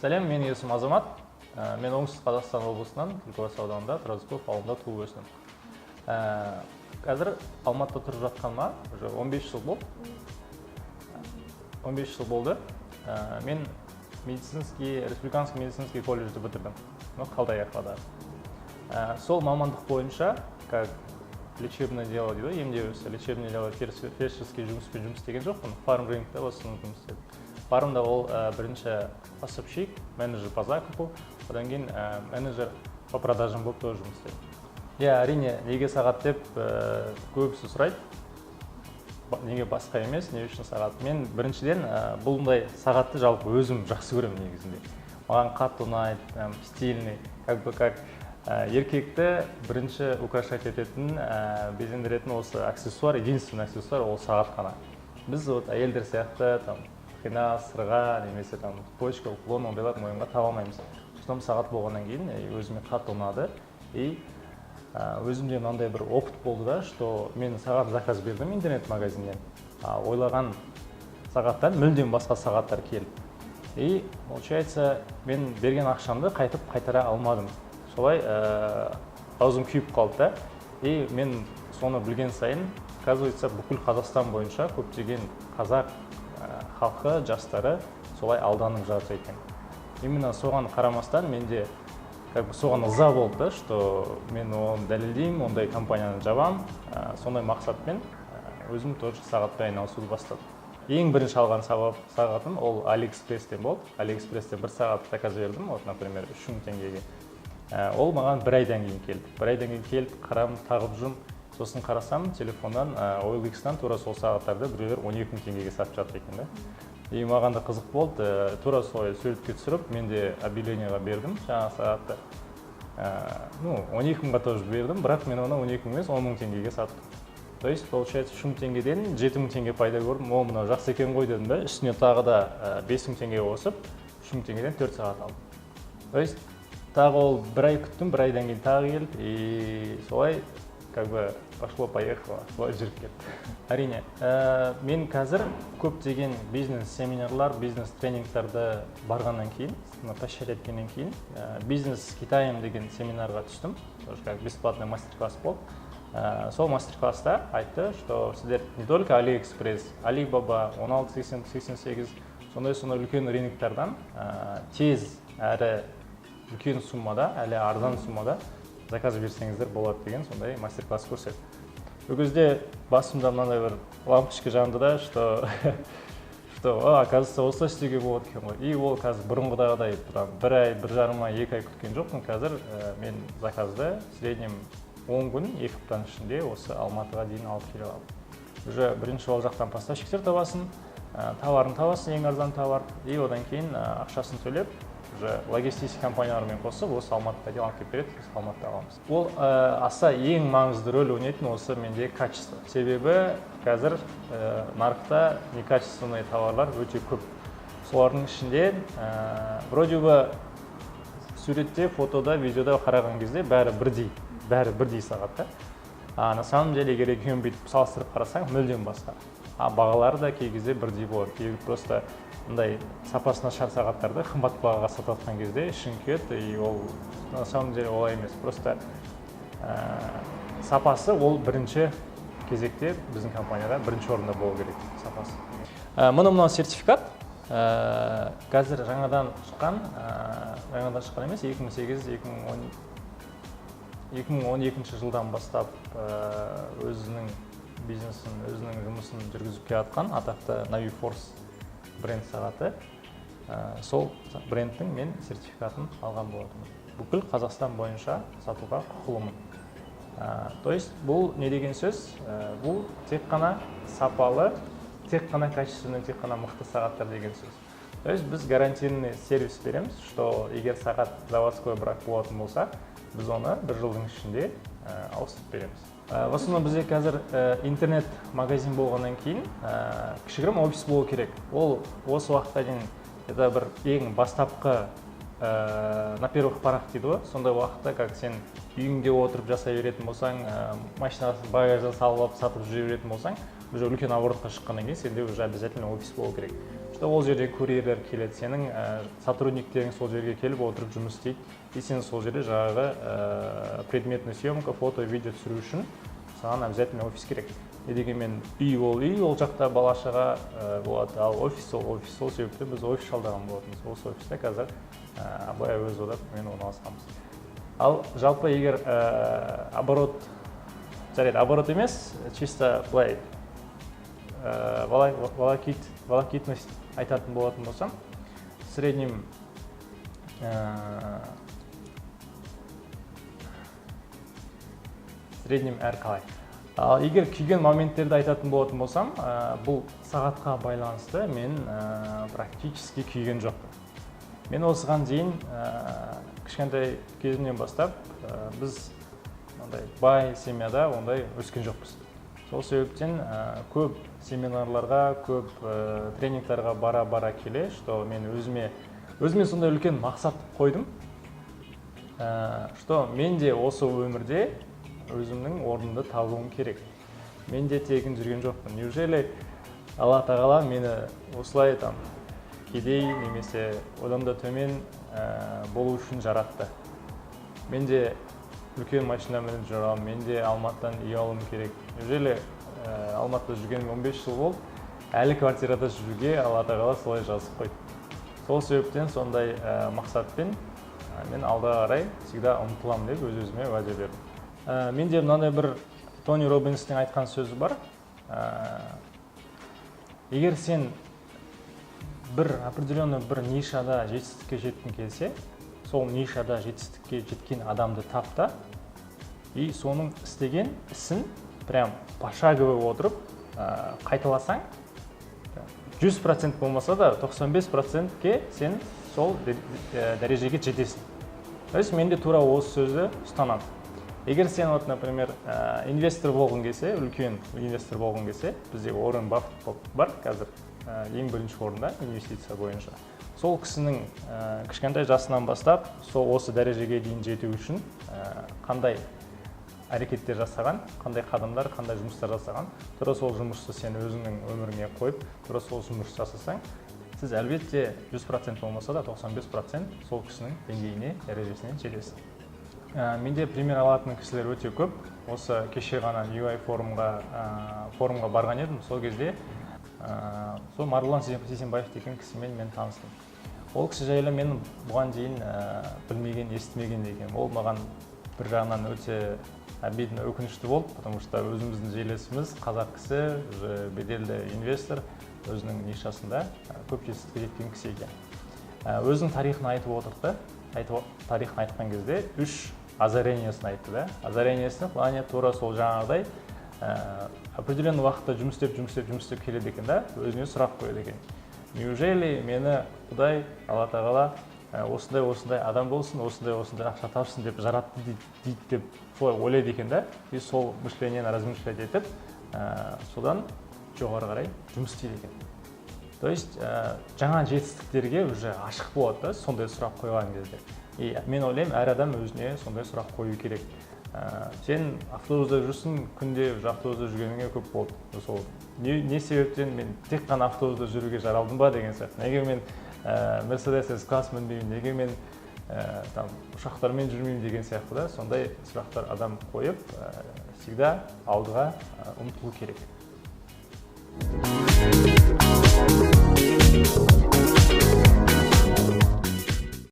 Сәлем, менің есімім Азамат. Мен оңтүстік Қазақстан облысынан Түлкібас ауданында Таразкөк ауылында туып өстім. Қазір Алматыда тұрып жатқаныма уже 15 жыл болды. 15 жыл болды. Мен республиканский медицинский колледжді бітірдім. Қалдаяқпада. Сол мамандық бойынша, как лечебное дело дейді, емдеу ісі, лечебное дело фельдшерский жұмыспен жұмыс істеген жоқпын. Фарм рынокта осыны жұмыс істедім. Фармда ол бірінші поставщик, менеджер по закупу, одан кейін менеджер по продажам болып тоже жұмыс істедім. Әрине, неге сағат деп көбісі сұрайды. Неге басқа емес, не үшін сағат? Мен біріншіден бұлындай сағатты жалпы өзім жақсы көремін негізінде. Маған қатты ұнайды, стильный, как еркекті бірінші украшать ететін, безендіретін осы аксессуар, единственный аксессуар ол сағат қана. Біз әйелдер сияқты қина, сырға, немесе почка, кулон, ондайлар мойынға таба алмаймыз. Сосын сағат болғаннан кейін өзіме қатты ұнады. Өзімде мынандай бір опыт болды да, что мен сағат заказ бердім интернет-магазиннен. Ойлаған сағаттан мүлдем басқа сағаттар келді. Получается, мен берген ақшамды қайтара алмадым. Солай аузым күйіп қалды да. Мен соны білген сайын, оказывается, бүкіл Қазақстан бойынша көптеген қазақ халқы, жастары солай алданып жатыр екен. Именно соған қарамастан менде соған ыза болды, что мен оны дәлелдеймін, ондай компанияны жабам, сондай мақсатпен өзім тоже сағатпен айналысуды бастадым. Ең бірінші алған сағатым ол AliExpress'тен болды. AliExpress'тен бір сағат заказ бердім, например, 3000 теңгеге. Ол маған бір айдан кейін келді. Бір айдан кейін келді, қарам, тағып жүрмін. Сосын қарасам, телефоннан, OLX-тан тура сол сағаттарды біреулер 12000 теңгеге сатып жатыр екен да. Маған да қызық болды. Тура солай суретке түсіріп, мен де объявлениеға бердім жаңа сағатты. 12000-ға тоже бердім, бірақ мен оны 12000 емес, 10000 теңгеге саттым. То есть, получается, 3000 теңгеден 7000 теңге пайда көрдім. Ол мына жақсы екен ғой дедім да, үстіне тағы да 5000 теңге қосып, 3000 теңгеден 4 сағат алдым. То есть, тағы ол бір ай күттім, бір айдан кейін тағы келді, и солай как бы пошло-поехало, солай жүріп кетті. Әрине, мен қазір көптеген бизнес-семинарлар, бизнес-тренингтарды барғаннан кейін, посещать еткеннен кейін, бизнес-Китайым деген семинарға түстім, тоже бесплатный мастер-класс болды. Сол мастер-класста айтты, что сіздер не только AliExpress, Alibaba, 1688, сондай үлкен рыноктардан тез әрі үлкен суммада, әлі арзан суммада заказ берсеңіздер болады деген сондай мастер-класс көрсетті. Бұл кезде басымда мынандай бір лампочка жанды да, что оказывается, осы істеуге болады екен ғой. И ол қазір бұрынғыдағыдай бір ай, бір жарым ай, 2 ай күткен жоқпын. Қазір мен заказды среднем 10 күн, 2 аптаның ішінде осы Алматыға дейін алып келе алдым. Уже бірінші ол жақтан поставщиктер табасын, товарын табасын, ең арзан товар, и одан кейін ақшасын төлеп, логистика компанияларымен қосып, осы Алматыға дейін алып келіп береді, біз Алматыда аламыз. Ол аса ең маңызды рөл ойнайтын осы менде качество. Себебі қазір нарықта некачественный товарлар өте көп. Солардың ішінде вроде бы суретте, фотода, видеода қараған кезде бәрі бірдей сағатта. На самом деле, егер екеуін бүйтіп салыстырып қарасаң, мүлдем басқа. Бағалары да кей кезде бірдей болады. Просто мындай сапасы нашар сағаттарды қымбат бағаға сататын кезде ішің күйеді, и ол на самом деле олай емес. Просто сапасы ол бірінші кезекте біздің компанияда бірінші орында болу керек сапасы. Мынау сертификат қазір жаңадан шыққан емес, 2008-2012 жылдан бастап өзінің бизнесін, өзінің жұмысын жүргізіп келатқан атақты Naviforce бренд сағаты. Сол брендтің мен сертификатын алған болатынмын. Бүкіл Қазақстан бойынша сатуға құқылымын. То есть бұл не деген сөз? Бұл тек қана сапалы, тек қана качественный, тек қана мықты сағаттар деген сөз. То есть біз гарантийный сервис береміз, что егер сағат заводской брак болатын болса, біз оны бір жылдың ішінде ауыстырып береміз. В основном бізде қазір интернет-магазин болғаннан кейін кішігірім офис болу керек. Ол осы уақытта дейін бір ең бастапқы на первых порах дейді ғой. Сондай уақытта, как сен үйіңде отырып жасай беретін болсаң, машинасын багажға салып сатып жүре беретін болсаң, уже үлкен оборотқа шыққаннан кейін сенде уже обязательно офис болу керек. что ол жерде курьерлер келеді, сенің сотрудниктерің сол жерге келіп отырып жұмыс істейді, и сен сол жерде жаңағы предметный съемка, фото, видео түсіру үшін саған обязательно офис керек. Дегенмен үй ол жақта бала-шаға болады, ал офис сол себепті біз офис жалдаған болатынбыз. Осы офисте қазір былай өз ойлап мен орналасқанбыз. Ал жалпы егер оборот емес, чисто былай волокитность айтатын болатын болсам, в среднем әрқалай. Ал егер күйген моменттерді айтатын болатын болсам, бұл сағатқа байланысты мен практически күйген жоқпын. Мен осыған дейін кішкентай кезімнен бастап біз бай семьяда ондай өскен жоқпыз. Сол себептен көп семинарларға, көп тренингтарға бара келе, что мен өзіме сондай үлкен мақсат қойдым, что мен де осы өмірде өзімнің орнымды табуым керек. Мен де тегін жүрген жоқпын. Неужели Алла тағала мені осылай кедей немесе одан да төмен болу үшін жаратты. Мен де үлкен машина мініп жүре аламын, мен де Алматыдан үй алуым керек. Неужели Алматыда жүргеніме 15 жыл болды, әлі квартирада жүруге Алла тағала солай жазып қойды. Сол себептен сондай мақсатпен мен алға қарай всегда ұмтыламын деп өз-өзіме уәде бердім. Менде мынандай бір Тони Роббинстің айтқан сөзі бар. Егер сен определенный бір нишада жетістікке жеткің келсе, сол нишада жетістікке жеткен адамды тап та, и соның істеген ісін прям пошаговый отырып қайталасаң, 100% болмаса да 95%-ке сен сол дәрежеге жетесің. То есть менде тура осы сөзді ұстанамын. Егер сен, например, инвестор болғың келсе, үлкен инвестор болғың келсе, бізде Уоррен Баффет бар қазір ең бірінші орында инвестиция бойынша. Сол кісінің кішкентай жасынан бастап, осы дәрежеге дейін жету үшін қандай әрекеттер жасаған, қандай қадамдар, қандай жұмыстар жасаған, тура сол жұмысты сен өзіңнің өміріңе қойып, тура сол жұмыс жасасаң, сіз әлбетте 100% болмаса да 95% сол кісінің деңгейіне, дәрежесіне жетесіз. Менде пример алатын кісілер өте көп. Осы кеше ғана UI форумға барған едім. Сол кезде сол Марғұлан Сейсенбаев деген кісімен мен таныстым. Ол кісі жайлы мен бұған дейін білмеген, естімеген деген. Ол маған бір жағынан өте обидно, өкінішті болды, потому что өзіміздің жерлесіміз қазақ кісі, беделді инвестор, өзінің нишасында көп жетістікке жеткен кісі екен. Өзінің тарихын айтып отырды. Тарихын айтқан кезде 3 озарениесін айтты да. Озарениесін плане тура сол жаңағыдай определенный уақытта жұмыс істеп келеді екен да, өзіне сұрақ қойды екен. Неужели мені Құдай, Алла тағала осындай адам болсын, осындай ақша тапсын деп жаратты дейді деп солай ойлайды екен да, и сол мышлениені размышлять етіп, содан жоғары қарай жұмыс істейді екен. То есть жаңа жетістіктерге уже ашық болады да, сондай сұрақ қойған кезде. И мен ойлаймын, әр адам өзіне сондай сұрақ қою керек. Сен автобуста жүрсің, күнде автобуста жүргеніңе көп болды. Сол не себептен мен тек қана автобуста жүруге жаралдым ба деген сияқты. Неге мен Mercedes S-класс мінбеймін, неге мен ұшақтармен жүрмеймін деген сияқты да, сондай сұрақтар адам қойып, всегда алдыға ұмтылу керек.